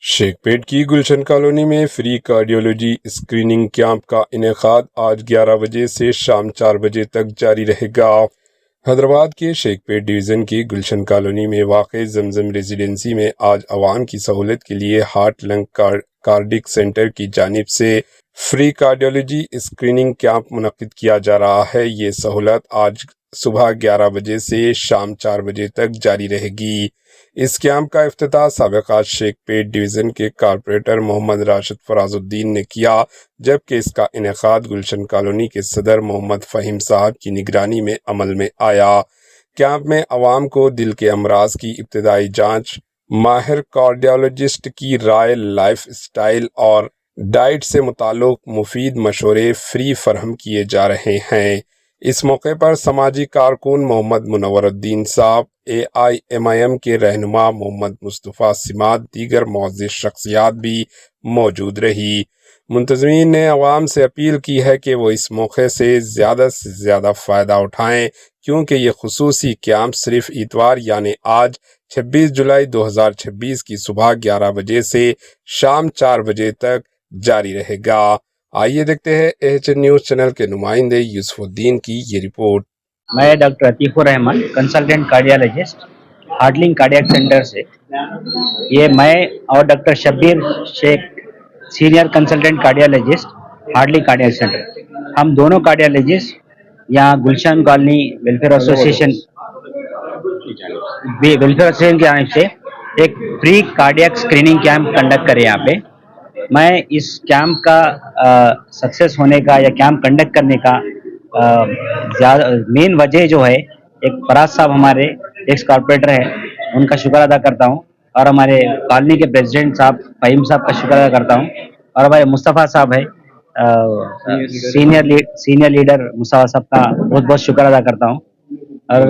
शेख पेट की गुलशन कॉलोनी में free cardiology screening camp का इनेकाद आज 11 बजे से शाम 4 बजे तक जारी रहेगा। हैदराबाद के शेख पेट डिवीज़न की गुलशन कॉलोनी में वाक़ जमजम रेजिडेंसी में आज आवाम की सहूलत के लिए हार्ट लंग कार्डिक सेंटर की जानिब से फ्री कार्डियोलॉजी स्क्रीनिंग कैंप मुनक्किद किया जा रहा है। ये सहूलत आज सुबह 11 बजे से शाम 4 बजे तक जारी रहेगी। इस कैंप का इफ्तिताह साबिक़ा शेख पेट डिवीज़न के कारपोरेटर मोहम्मद राशिद फराजुद्दीन ने किया, जबकि इसका इनेकाद गुलशन कॉलोनी के सदर मोहम्मद फ़हीम साहब की निगरानी में अमल में आया। कैंप में अवाम को दिल के अमराज की इब्तदाई जांच, माहिर कार्डियोलॉजिस्ट की राय, लाइफ स्टाइल और डाइट से मुताल्लिक़ मुफीद मशवरे फ्री फरहम किए जा रहे हैं। इस मौके पर समाजी कारकुन मोहम्मद मुनव्वरुद्दीन साहब, AIMIM के रहनुमा मोहम्मद मुस्तफ़ा सिमात, दीगर मुअज़्ज़िज़ शख्सियात भी मौजूद रही। मुंतज़मीन ने अवाम से अपील की है कि वो इस मौके से ज़्यादा फ़ायदा उठाएं, क्योंकि ये खुसूसी कैंप सिर्फ इतवार यानी आज 26 जुलाई 2026 की सुबह 11 बजे से शाम 4 बजे तक जारी रहेगा। आइए देखते हैं AHN न्यूज़ चैनल के नुमाइंदे यूसुफुद्दीन की ये रिपोर्ट। मैं doctor Atiqur Rahman, consultant cardiologist, Heartling cardiac centre से। ये मैं और doctor Shabbir Sheikh, senior consultant cardiologist, Heartling cardiac centre, हम दोनों कार्डियोलॉजिस्ट यहाँ गुलशन कॉलोनी वेलफेयर एसोसिएशन की जानिब से एक free cardiac screening camp conduct करें यहाँ पे। मैं इस कैंप का सक्सेस होने का या कैंप कंडक्ट करने का मेन वजह जो है, एक फराज साहब हमारे एक्स कॉर्पोरेटर है, उनका शुक्र अदा करता हूँ, और हमारे कॉलोनी के प्रेसिडेंट साहब फ़हीम साहब का शुक्र अदा करता हूँ, और हमारे मुस्तफ़ा साहब है सीनियर लीडर मुस्तफ़ा साहब का बहुत बहुत शुक्र अदा करता हूँ, और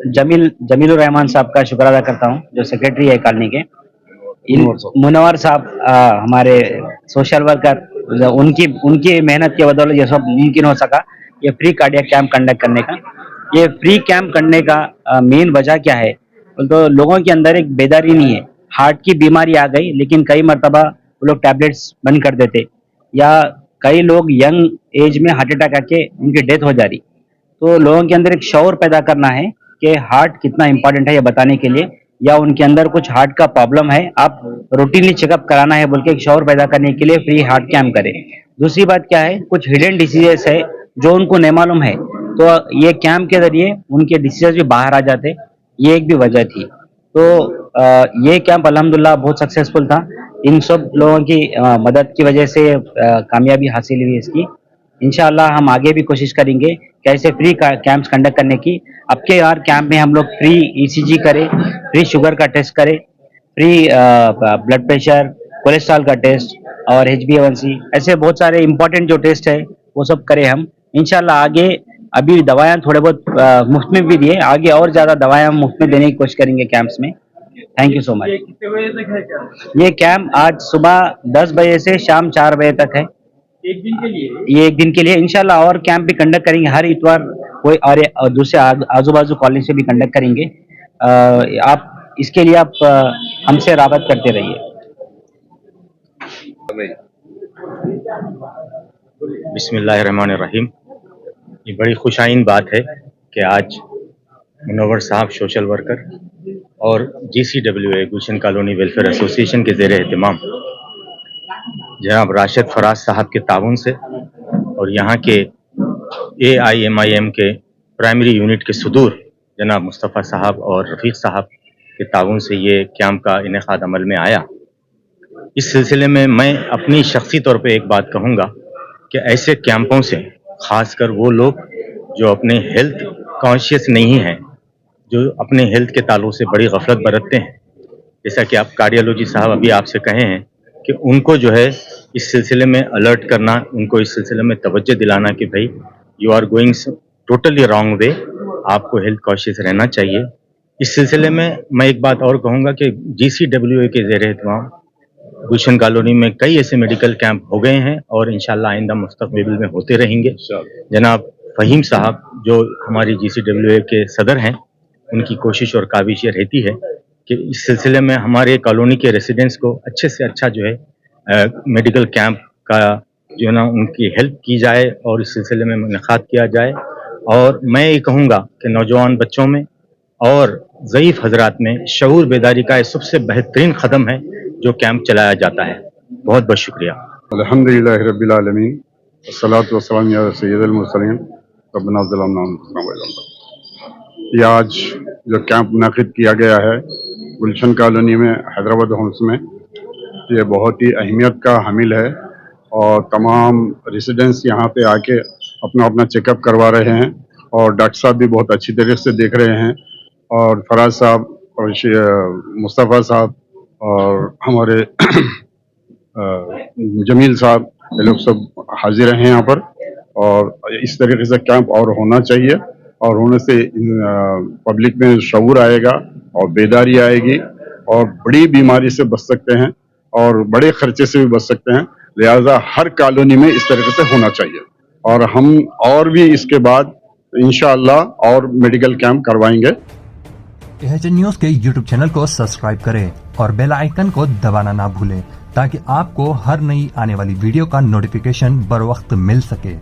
जमीलुर रहमान साहब का शुक्र अदा करता हूँ जो सेक्रेटरी है कॉलोनी के। मुनव्वर साहब हमारे सोशल वर्कर, उनकी मेहनत के बदौलत ये सब मुमकिन हो सका, ये फ्री कार्डियक कैंप कंडक्ट करने का। ये फ्री कैंप करने का मेन वजह क्या है, तो लोगों के अंदर एक बेदारी नहीं है। हार्ट की बीमारी आ गई, लेकिन कई मरतबा वो लोग टैबलेट्स बंद कर देते, या कई लोग यंग एज में हार्ट अटैक आके उनकी डेथ हो जा रही। तो लोगों के अंदर एक शौर पैदा करना है कि हार्ट कितना इंपॉर्टेंट है ये बताने के लिए, या उनके अंदर कुछ हार्ट का प्रॉब्लम है, आप रूटीनली चेकअप कराना है बोल के एक शौर पैदा करने के लिए फ्री हार्ट कैंप करें। दूसरी बात क्या है, कुछ हिडन डिसीजेस है जो उनको नहीं मालूम है, तो ये कैंप के जरिए उनके डिसीजेस भी बाहर आ जाते, ये एक भी वजह थी। तो ये कैंप अल्हम्दुलिल्लाह बहुत सक्सेसफुल था। इन सब लोगों की मदद की वजह से कामयाबी हासिल हुई इसकी। इंशाअल्लाह हम आगे भी कोशिश करेंगे कैसे फ्री कैंप्स कंडक्ट करने की। अब के यार कैंप में हम लोग फ्री ECG करें, फ्री शुगर का टेस्ट करें, फ्री ब्लड प्रेशर, कोलेस्ट्रॉल का टेस्ट और HbA1c, ऐसे बहुत सारे इंपॉर्टेंट जो टेस्ट है वो सब करें हम। इंशाल्लाह आगे अभी दवाएं थोड़े बहुत मुफ्त में भी दिए, आगे और ज़्यादा दवाएं हम मुफ्त में देने की कोशिश करेंगे कैंप्स में। Thank you so much. ये कैंप आज सुबह 10 बजे से शाम 4 बजे तक है। एक दिन के लिए? ये एक दिन के लिए। इंशाल्लाह और कैंप भी कंडक्ट करेंगे हर इतवार, कोई और दूसरे आजू बाजू कॉलेज से भी कंडक्ट करेंगे। आप इसके लिए आप हमसे राबत करते रहिए। बिस्मिल्लाहिर्रहमानिर्रहीम। ये बड़ी खुशाइन बात है कि आज मुनव्वर साहब सोशल वर्कर और GCWA गुलशन कॉलोनी वेलफेयर एसोसिएशन के ज़ेर एहतमाम जनाब राशिद फराज साहब के ताउन से और यहाँ के AIMIM के प्राइमरी यूनिट के सदूर जनाब मुस्तफ़ा साहब और रफ़ीक साहब के ताउन से ये कैंप का इनेकाद अमल में आया। इस सिलसिले में मैं अपनी शख्सी तौर पे एक बात कहूँगा कि ऐसे कैंपों से ख़ासकर वो लोग जो अपने हेल्थ कॉन्शियस नहीं हैं, जो अपने हेल्थ के ताल्लुक से बड़ी गफलत बरतते हैं, जैसा कि आप कार्डियोलॉजी साहब अभी आपसे कहे हैं कि उनको जो है इस सिलसिले में अलर्ट करना, उनको इस सिलसिले में तवज्जो दिलाना कि भाई you are going totally wrong way, आपको हेल्थ कॉन्शियस रहना चाहिए। इस सिलसिले में मैं एक बात और कहूँगा कि GCWA के ज़ेर एहतमाम गुलशन कॉलोनी में कई ऐसे मेडिकल कैंप हो गए हैं और इंशाल्लाह आइंदा मुस्तक़बिल में होते रहेंगे। जनाब फ़हीम साहब जो हमारी GCWA के सदर हैं, उनकी कोशिश और काविश ये रहती है کہ اس سلسلے میں ہمارے کالونی کے ریسیڈنٹس کو اچھے سے اچھا جو ہے میڈیکل کیمپ کا جو ہے نا ان کی ہیلپ کی جائے اور اس سلسلے میں انعقاد کیا جائے. اور میں یہ کہوں گا کہ نوجوان بچوں میں اور ضعیف حضرات میں شعور بیداری کا سب سے بہترین قدم ہے جو کیمپ چلایا جاتا ہے. بہت بہت شکریہ. الحمدللہ رب العالمین والصلاة والسلام علی سید المرسلین ربنا ظلمنا انفسنا. یہ آج جو کیمپ منعقد کیا گیا ہے گلشن کالونی میں حیدرآباد ہومس میں، یہ بہت ہی اہمیت کا حامل ہے اور تمام ریسیڈنٹس یہاں پہ آ کے اپنا اپنا چیک اپ کروا رہے ہیں اور ڈاکٹر صاحب بھی بہت اچھی طریقے سے دیکھ رہے ہیں اور فراز صاحب اور مصطفیٰ صاحب اور ہمارے جمیل صاحب یہ لوگ سب حاضر ہیں یہاں پر. اور اس طریقے سے کیمپ اور ہونا چاہیے اور ہونے سے پبلک میں شعور آئے گا اور بیداری آئے گی اور بڑی بیماری سے بچ سکتے ہیں اور بڑے خرچے سے بھی بچ سکتے ہیں. لہذا ہر کالونی میں اس طریقے سے ہونا چاہیے اور ہم اور بھی اس کے بعد انشاءاللہ اور میڈیکل کیمپ کروائیں گے. AHN نیوز کے YouTube چینل کو سبسکرائب کریں اور بیل آئیکن کو دبانا نہ بھولیں تاکہ آپ کو ہر نئی آنے والی ویڈیو کا نوٹیفیکیشن بر وقت مل سکے.